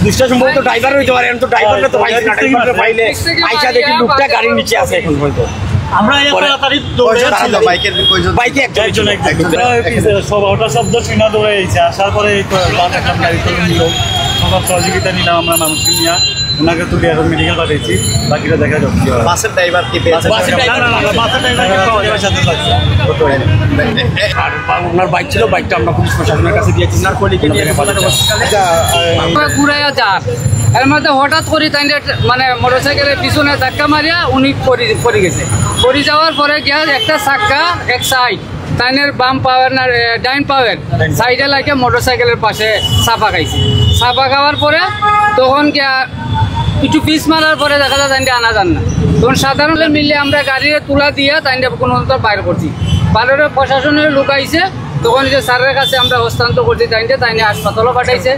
দুষ্টা সম্ভবত ড্রাইভার হইতে পারে, তো ড্রাইভারটা তো পাইছি না, ড্রাইভারটা পাইলে আইসা দেখি লোকটা গাড়ির নিচে আছে এখন হয়তো। আমরা তাড়াতাড়ি দৌড়াচ্ছিল বাইকে একজন সবটা শব্দ শুনে দৌড়াইছে, আসার পরে গাড়ি করে নিল, সবার সহযোগিতা নিলাম আমরা মানুষকে নিয়ে, ওনাকে তুলে এখন মেডিকেল পাঠিয়েছি, বাকিটা দেখা যাচ্ছে। বাসের ড্রাইভার কি ওনার বাইক ছিল, বাইকটা আমরা পুলিশ প্রশাসনের কাছে দিয়েছি, ওনার কলিকে নিয়ে ঘুরাইয়া যাক এর মধ্যে হঠাৎ করে তাই মানে মোটরসাইকেলের পিছনে ধাক্কা মারিয়া উনি পড়ে গেছে। পড়ে যাওয়ার পরে গিয়া একটা চাক্কা এক সাইড তাইনের বাম পাওয়ার না ডাইন পাওয়ার সাইডে লাগে মোটরসাইকেলের পাশে চাপা খাইছে। চাপা খাওয়ার পরে তখন গিয়া কিছু পিস মারার পরে দেখা যায় তাইনটা আনা যান না, তখন সাধারণ মিলে আমরা গাড়িতে তুলা দিয়া তাইনটা কোনো বাইর করছি। বাইরে প্রশাসনের লোক আইছে, তখন যে স্যারের কাছে আমরা হস্তান্তর করছি, তাইনে হাসপাতালও পাঠাইছে।